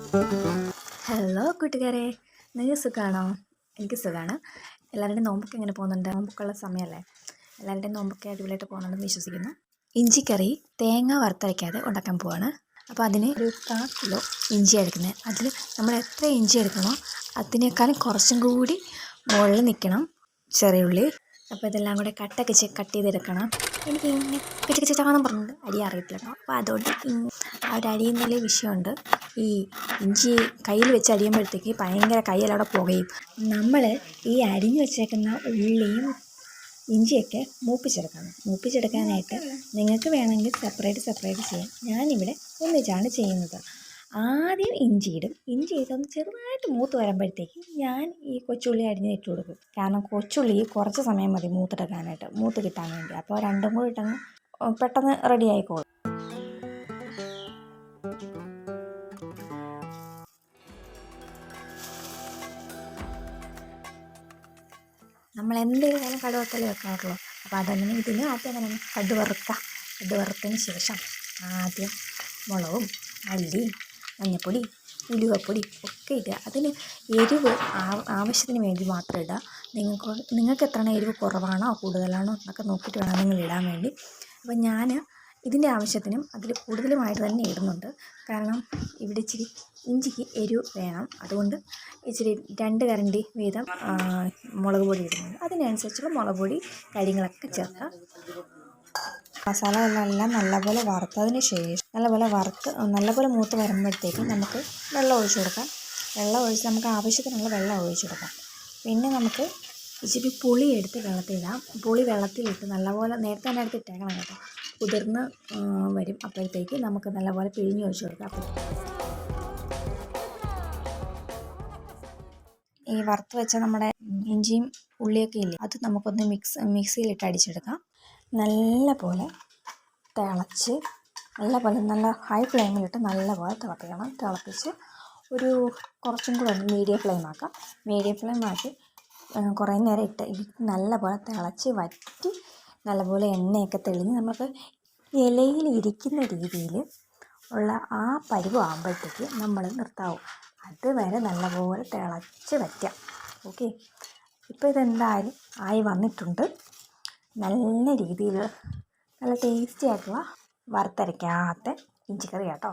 Hello കൂട്ടുകാരെ, നിങ്ങൾക്ക് സുഖമാണോ? എനിക്ക് സുഖമാണ്. എല്ലാവരുടെയും നോമ്പൊക്കെ എങ്ങനെ പോകുന്നുണ്ട്? നോമ്പൊക്കെയുള്ള സമയമല്ലേ? എല്ലാവരുടെയും നോമ്പൊക്കെ അടിപൊളിയായിട്ട് പോകുന്നുണ്ടെന്ന് വിശ്വസിക്കുന്നു. ഇഞ്ചിക്കറി തേങ്ങ വറുത്തരയ്ക്കാതെ ഉണ്ടാക്കാൻ പോവാണ്. അപ്പോൾ അതിന് ഒരു 1/4 കിലോ ഇഞ്ചി എടുക്കുന്നത്. അതിൽ നമ്മൾ എത്ര ഇഞ്ചി എടുക്കണോ അതിനേക്കാളും കുറച്ചും കൂടി മുകളിൽ നിൽക്കണം ചെറിയ ഉള്ളി. അപ്പോൾ ഇതെല്ലാം കൂടെ കട്ട് ചെയ്തെടുക്കണം. എനിക്ക് ഇങ്ങനെ കിച്ചക്കാന്ന് പറഞ്ഞിട്ട് അരി അറിയത്തില്ല കേട്ടോ. അപ്പോൾ അതുകൊണ്ട് ആ ഒരു അരിയുന്നതിലെ വിഷയമുണ്ട്. ഈ ഇഞ്ചി കയ്യിൽ വെച്ച് അരിയുമ്പോഴത്തേക്ക് ഭയങ്കര കയ്യെല്ലാം അവിടെ പുകയും. നമ്മൾ ഈ അരിഞ്ഞു വെച്ചേക്കുന്ന ഉള്ളിയും ഇഞ്ചിയൊക്കെ മൂപ്പിച്ചെടുക്കാനായിട്ട് നിങ്ങൾക്ക് വേണമെങ്കിൽ സെപ്പറേറ്റ് ചെയ്യാം. ഞാനിവിടെ ഒന്നിച്ചാണ് ചെയ്യുന്നത്. ആദ്യം ഇഞ്ചി ഇട്ടൊന്ന് ചെറുതായിട്ട് മൂത്ത് വരുമ്പോഴത്തേക്ക് ഞാൻ ഈ കൊച്ചുള്ളി അരിഞ്ഞിട്ട് കൊടുക്കും. കാരണം കൊച്ചുള്ളി കുറച്ച് സമയം മതി മൂത്ത് കിട്ടാൻ വേണ്ടി. അപ്പോൾ രണ്ടും കൂടി ഇട്ടങ്ങ് പെട്ടെന്ന് റെഡി ആയിക്കോളും. നമ്മൾ എന്തെങ്കിലും കടുവത്തല്ലേ വെക്കാറുള്ളൂ. അപ്പോൾ അതങ്ങനെ ഇതിന് ആദ്യം അങ്ങനെ കടു വറുത്തതിന് ശേഷം ആദ്യം മുളകും മല്ലിയും മഞ്ഞൾപ്പൊടി ഉലുവപ്പൊടി ഒക്കെ ഇടുക. അതിന് എരിവ് ആവശ്യത്തിന് വേണ്ടി മാത്രം ഇടുക. നിങ്ങൾക്ക് എത്രയാണ് എരിവ് കുറവാണോ കൂടുതലാണോ എന്നൊക്കെ നോക്കിയിട്ട് വേണം നിങ്ങൾ ഇടാൻ വേണ്ടി. അപ്പം ഞാൻ ഇതിൻ്റെ ആവശ്യത്തിനും അതിൽ കൂടുതലുമായിട്ട് തന്നെ ഇടുന്നുണ്ട്. കാരണം ഇവിടെ ഇച്ചിരി ഇഞ്ചിക്ക് എരിവ് വേണം. അതുകൊണ്ട് ഇച്ചിരി 2 കരണ്ടി വീതം മുളക് പൊടി ഇടുന്നുണ്ട്. അതിനനുസരിച്ചുള്ള മുളക് പൊടി കാര്യങ്ങളൊക്കെ ചേർക്കാം. മസാലകളെല്ലാം നല്ലപോലെ വറുത്തതിന് ശേഷം നല്ലപോലെ മൂത്ത് വരുമ്പോഴത്തേക്കും നമുക്ക് വെള്ളം ഒഴിച്ച് കൊടുക്കാം. നമുക്ക് ആവശ്യത്തിനുള്ള വെള്ളം ഒഴിച്ച് കൊടുക്കാം. പിന്നെ നമുക്ക് ഇച്ചിരി പുളി എടുത്ത് വെള്ളത്തിലിടാം. പുളി വെള്ളത്തിലിട്ട് നല്ലപോലെ നേരത്തെ തന്നെ എടുത്ത് ഇട്ടേക്കണം കേട്ടോ. കുതിർന്ന് വരും. അപ്പോഴത്തേക്ക് നമുക്ക് നല്ലപോലെ പിഴിഞ്ഞ് ഒഴിച്ച് കൊടുക്കാം. ഈ വറുത്ത് വെച്ച നമ്മുടെ ഇഞ്ചിയും ഉള്ളിയൊക്കെ ഇല്ലേ, അത് നമുക്കൊന്ന് മിക്സിയിലിട്ട് അടിച്ചെടുക്കാം. നല്ലപോലെ നല്ല ഹൈ ഫ്ലെയിമിലിട്ട് നല്ലപോലെ തിളപ്പിച്ച് ഒരു കുറച്ചും കൂടെ മീഡിയം ഫ്ലെയിം ആക്കാം. മീഡിയം ഫ്ലെയിം ആക്കി കുറേ നേരം ഇട്ട് നല്ലപോലെ തിളച്ച് വറ്റി നല്ലപോലെ എണ്ണയൊക്കെ തെളിഞ്ഞ് നമുക്ക് ഇലയിൽ ഇരിക്കുന്ന രീതിയിൽ ഉള്ള ആ പരുവമാകുമ്പോഴത്തേക്ക് നമ്മൾ നിർത്താവും. അതുവരെ നല്ലപോലെ തിളച്ച് വറ്റാം. ഓക്കെ, ഇപ്പോൾ ഇതെന്തായാലും ആയി വന്നിട്ടുണ്ട്. നല്ല രീതിയിൽ നല്ല ടേസ്റ്റി ആയിട്ടുള്ള വറുത്തരയ്ക്കാത്ത ഇഞ്ചിക്കറി കേട്ടോ.